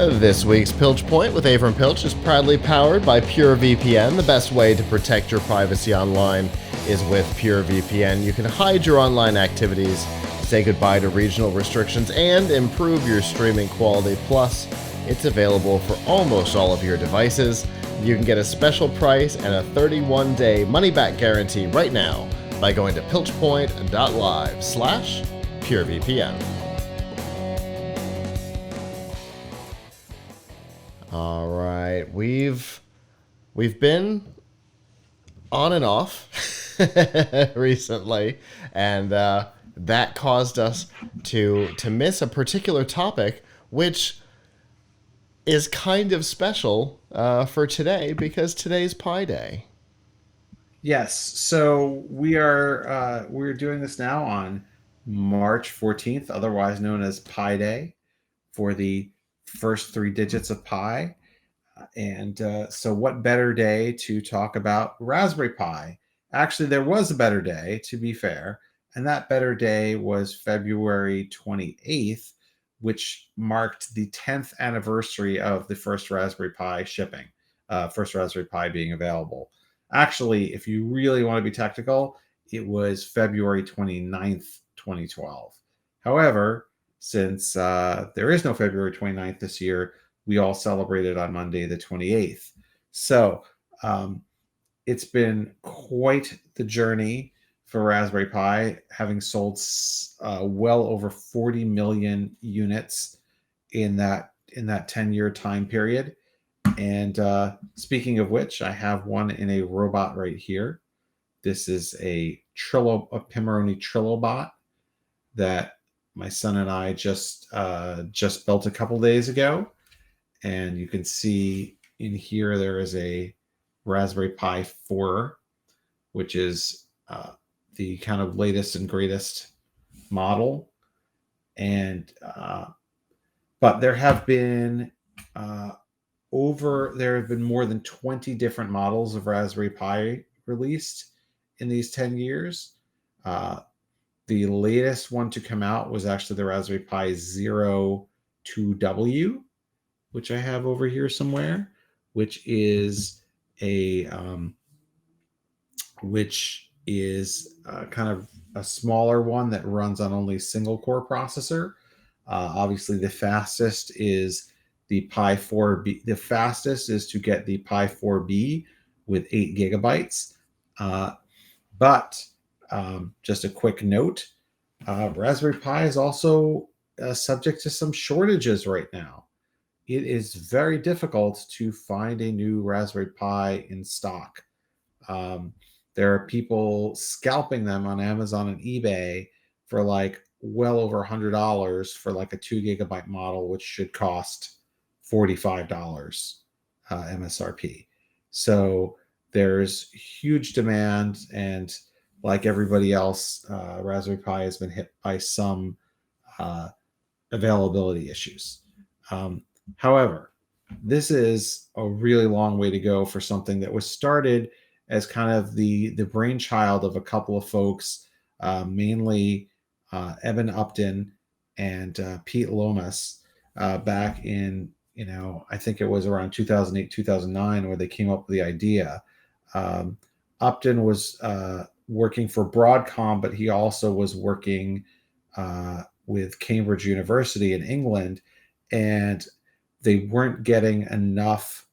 This week's Piltch Point with Avram Piltch is proudly powered by PureVPN. The best way to protect your privacy online is with PureVPN. You can hide your online activities, say goodbye to regional restrictions, and improve your streaming quality. Plus, it's available for almost all of your devices. You can get a special price and a 31-day money-back guarantee right now by going to pilchpoint.live/PureVPN. All right, we've been on and off recently, and that caused us to miss a particular topic, which is kind of special for today because today's Pi Day. Yes, so we're doing this now on March 14th, otherwise known as Pi Day, for the first three digits of pi. And so what better day to talk about Raspberry Pi? Actually, there was a better day, to be fair, and that better day was February 28th, which marked the 10th anniversary of the first Raspberry Pi shipping, first Raspberry Pi being available. Actually, if you really want to be technical, it was February 29th, 2012. However, since there is no February 29th this year, we all celebrated on Monday the 28th. So it's been quite the journey for Raspberry Pi, having sold well over 40 million units in that 10-year time period. And speaking of which, I have one in a robot right here. This is a Pimoroni Trillobot that my son and I just built a couple days ago. And you can see in here there is a Raspberry Pi 4, which is the kind of latest and greatest model. And but there have been more than 20 different models of Raspberry Pi released in these 10 years. The latest one to come out was actually the Raspberry Pi Zero 2W, which I have over here somewhere, which is kind of a smaller one that runs on only single core processor. Obviously, the fastest is the Pi 4B. The fastest is to get the Pi 4B with 8 gigabytes. But just a quick note, Raspberry Pi is also subject to some shortages right now. It is very difficult to find a new Raspberry Pi in stock. There are people scalping them on Amazon and eBay for like well over $100 for like a 2 gigabyte model, which should cost $45 MSRP. So there's huge demand, and like everybody else, Raspberry Pi has been hit by some availability issues. However, this is a really long way to go for something that was started as kind of the brainchild of a couple of folks, mainly Eben Upton and Pete Lomas, back in, I think it was around 2008, 2009, where they came up with the idea. Upton was working for Broadcom, but he also was working with Cambridge University in England, and they weren't getting enough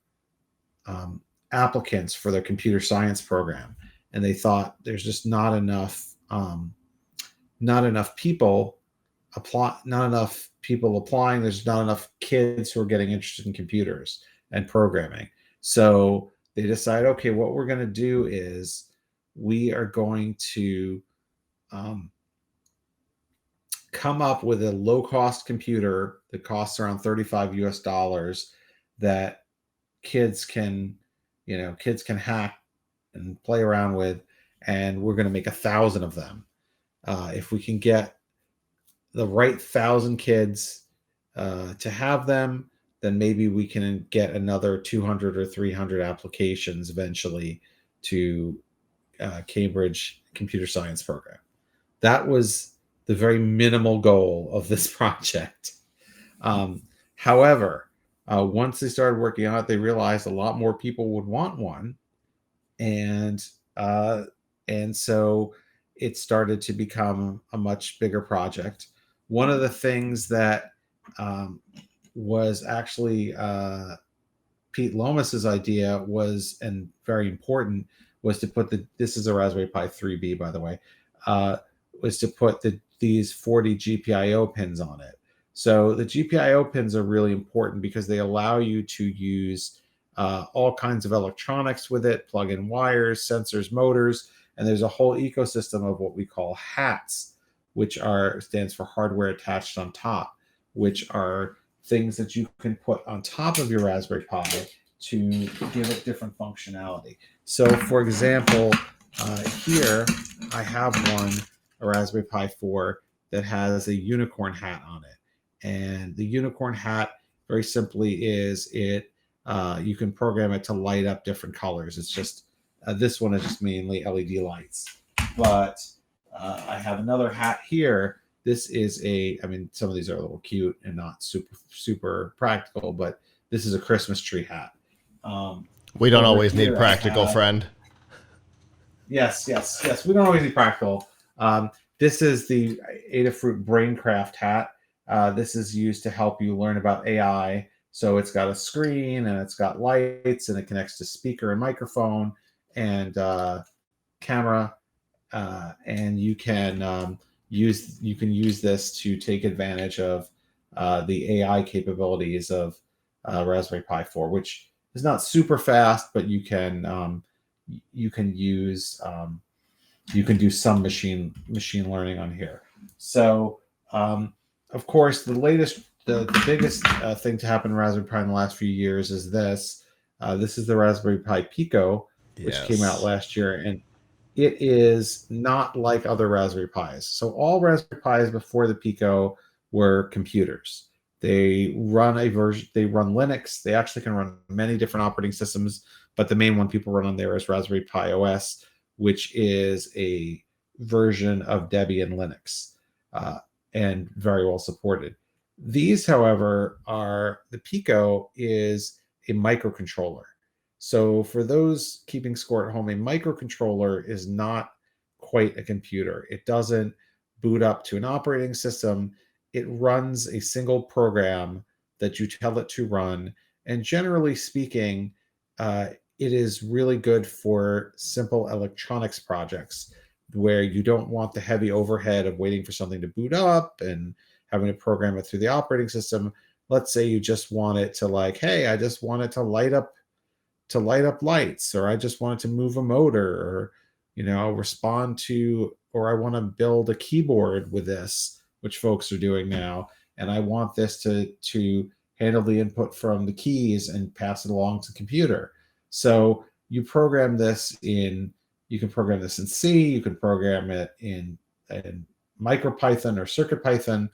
applicants for their computer science program, and they thought there's just not enough people applying. There's not enough kids who are getting interested in computers and programming. So they decided, okay, what we're going to do is we are going to come up with a low-cost computer that costs around $35 that kids can hack and play around with, and we're going to make 1,000 of them. If we can get the right 1,000 kids to have them, then maybe we can get another 200 or 300 applications eventually to Cambridge computer science program. That was the very minimal goal of this project. However, Once they started working on it, they realized a lot more people would want one, and so it started to become a much bigger project. One of the things that um, was actually Pete Lomas's idea was, and very important, was to put this is a Raspberry Pi 3B, by the way, uh, was to put these 40 GPIO pins on it. So the GPIO pins are really important because they allow you to use all kinds of electronics with it, plug in wires, sensors, motors, and there's a whole ecosystem of what we call hats, which stands for hardware attached on top, which are things that you can put on top of your Raspberry Pi to give it different functionality. So, for example, here I have a Raspberry Pi 4 that has a unicorn hat on it. And the unicorn hat, very simply, is you can program it to light up different colors. It's just, this one is just mainly LED lights. But I have another hat here. This is some of these are a little cute and not super practical, but this is a Christmas tree hat. We don't always need practical, friend. Yes. We don't always need practical. This is the Adafruit Braincraft Hat. This is used to help you learn about AI. So it's got a screen and it's got lights and it connects to speaker and microphone and camera. And you can use this to take advantage of the AI capabilities of Raspberry Pi 4, which is not super fast, but you can do some machine learning on here. So of course, the biggest thing to happen in Raspberry Pi in the last few years is this. This is the Raspberry Pi Pico, which came out last year, and it is not like other Raspberry Pis. So all Raspberry Pis before the Pico were computers. They run Linux. They actually can run many different operating systems, but the main one people run on there is Raspberry Pi OS, which is a version of Debian Linux, and very well supported. These, however, the Pico is a microcontroller. So for those keeping score at home, a microcontroller is not quite a computer. It doesn't boot up to an operating system. It runs a single program that you tell it to run. And generally speaking, it is really good for simple electronics projects where you don't want the heavy overhead of waiting for something to boot up and having to program it through the operating system. Let's say you just want it to hey, I just want it to light up lights, or I just want it to move a motor, or respond to, or I want to build a keyboard with this, which folks are doing now, and I want this to handle the input from the keys and pass it along to the computer. So you can program this in C, you can program it in MicroPython or CircuitPython,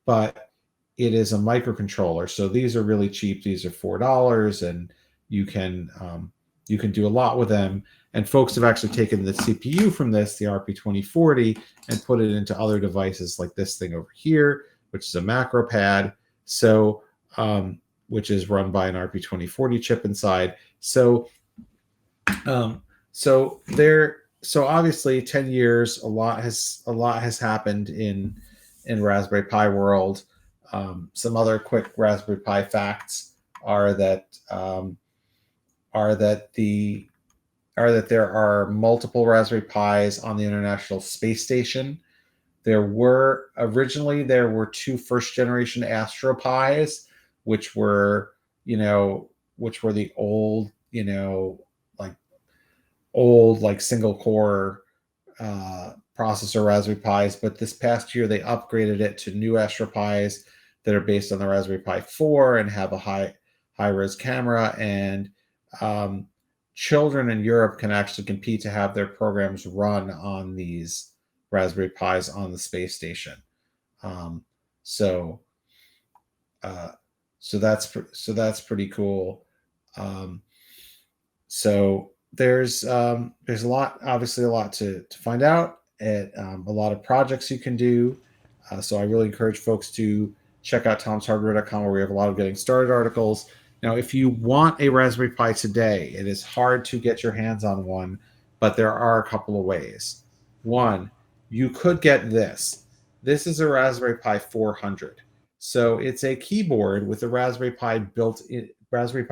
but it is a microcontroller. So these are really cheap. These are $4, and you can do a lot with them. And folks have actually taken the CPU from this, the RP2040, and put it into other devices like this thing over here, which is a macro pad. So which is run by an RP2040 chip inside. So obviously 10 years, a lot has happened in Raspberry Pi world. Some other quick Raspberry Pi facts are that there are multiple Raspberry Pis on the International Space Station. Originally there were two first generation Astro Pis, which were the old, single core processor Raspberry Pis, but this past year they upgraded it to new Astro Pis that are based on the Raspberry Pi 4 and have a high-res camera, and children in Europe can actually compete to have their programs run on these Raspberry Pis on the space station. So that's pretty cool. So there's a lot to find out, a lot of projects you can do. So I really encourage folks to check out tomshardware.com, where we have a lot of getting started articles. Now, if you want a Raspberry Pi today, it is hard to get your hands on one, but there are a couple of ways. One, you could get this. This is a Raspberry Pi 400. So it's a keyboard with a Raspberry Pi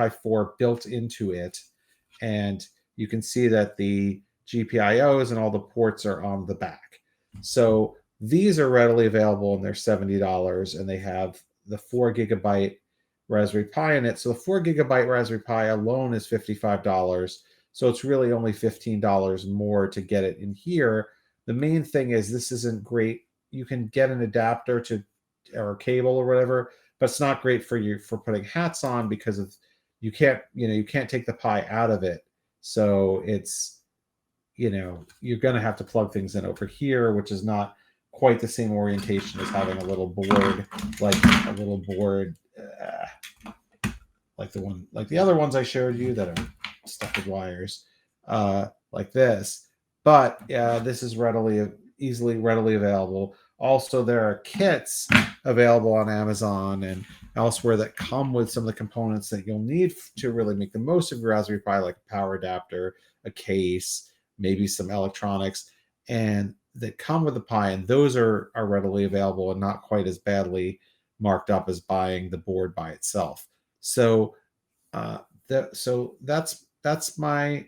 4 built into it, and you can see that the GPIOs and all the ports are on the back. So these are readily available, and they're $70, and they have the 4 GB Raspberry Pi in it. So the 4 GB Raspberry Pi alone is $55. So it's really only $15 more to get it in here. The main thing is this isn't great. You can get an adapter to or cable or whatever, but it's not great for putting hats on, because of you can't take the Pi out of it. So it's, you're going to have to plug things in over here, which is not quite the same orientation as having a little board, like like the other ones I showed you that are stuck with wires, like this. But yeah, this is readily available. Also, there are kits available on Amazon and elsewhere that come with some of the components that you'll need to really make the most of your Raspberry Pi, like a power adapter, a case, maybe some electronics, and that come with the Pi. And those are readily available and not quite as badly marked up as buying the board by itself. So, that's my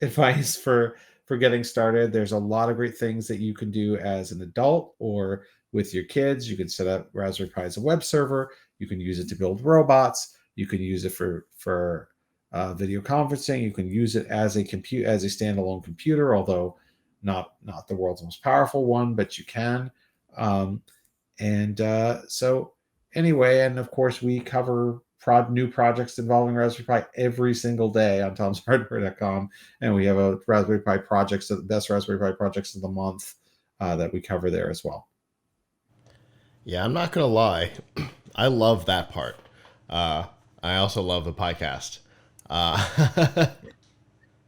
advice for getting started. There's a lot of great things that you can do as an adult or with your kids. You can set up Raspberry Pi as a web server. You can use it to build robots. You can use it for video conferencing. You can use it as a standalone computer, although not the world's most powerful one, but you can. So anyway, and of course we cover new projects involving Raspberry Pi every single day on tomshardware.com, and we have a Raspberry Pi projects, the best Raspberry Pi projects of the month, that we cover there as well. Yeah, I'm not gonna lie, I love that part. I also love the podcast.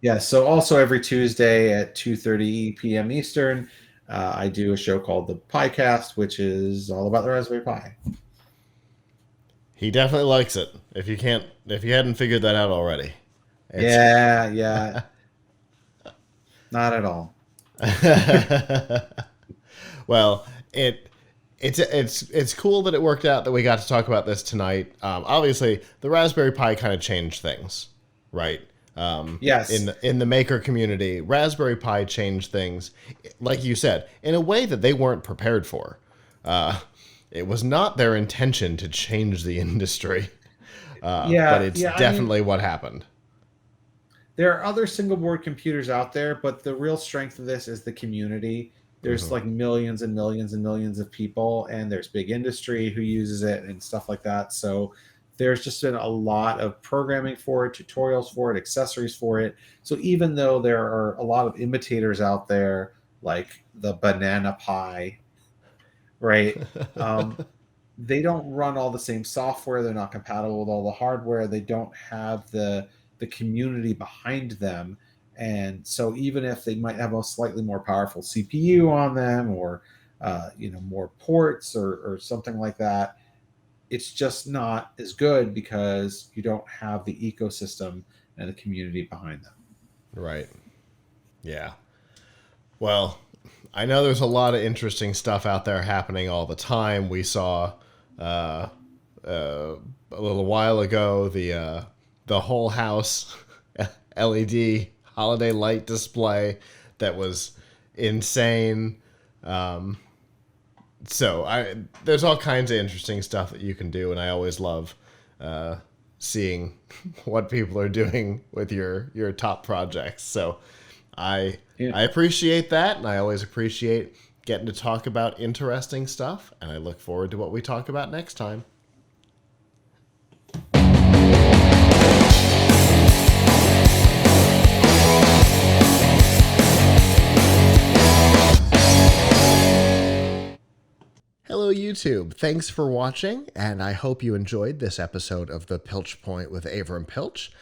Yeah, so also every Tuesday at 2:30 p.m. Eastern, I do a show called the PiCast, which is all about the Raspberry Pi. He definitely likes it. If you hadn't figured that out already. Yeah. Not at all. Well, it's cool that it worked out that we got to talk about this tonight. Obviously, the Raspberry Pi kind of changed things, right? Yes. In the maker community, Raspberry Pi changed things, like you said, in a way that they weren't prepared for. It was not their intention to change the industry, but it's definitely what happened. There are other single board computers out there, but the real strength of this is the community. There's like millions and millions and millions of people, and there's big industry who uses it and stuff like that. So there's just been a lot of programming for it, tutorials for it, accessories for it. So even though there are a lot of imitators out there, like the Banana Pi, right? They don't run all the same software. They're not compatible with all the hardware. They don't have the community behind them. And so even if they might have a slightly more powerful CPU on them, or more ports or something like that, it's just not as good because you don't have the ecosystem and the community behind them. Right. Yeah. Well, I know there's a lot of interesting stuff out there happening all the time. We saw a little while ago the whole house LED holiday light display that was insane. So there's all kinds of interesting stuff that you can do, and I always love seeing what people are doing with your top projects. So I appreciate that, and I always appreciate getting to talk about interesting stuff, and I look forward to what we talk about next time. Hello, YouTube. Thanks for watching, and I hope you enjoyed this episode of The Piltch Point with Avram Piltch.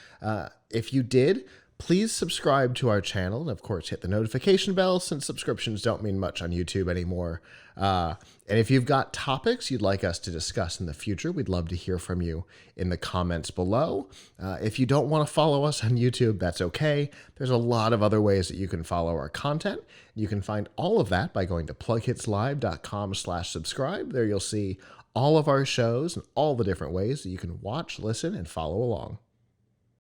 If you did, Please subscribe to our channel, and of course hit the notification bell since subscriptions don't mean much on YouTube anymore. And if you've got topics you'd like us to discuss in the future, we'd love to hear from you in the comments below. If you don't want to follow us on YouTube, that's okay. There's a lot of other ways that you can follow our content. You can find all of that by going to plughitslive.com/subscribe. There you'll see all of our shows and all the different ways that you can watch, listen, and follow along.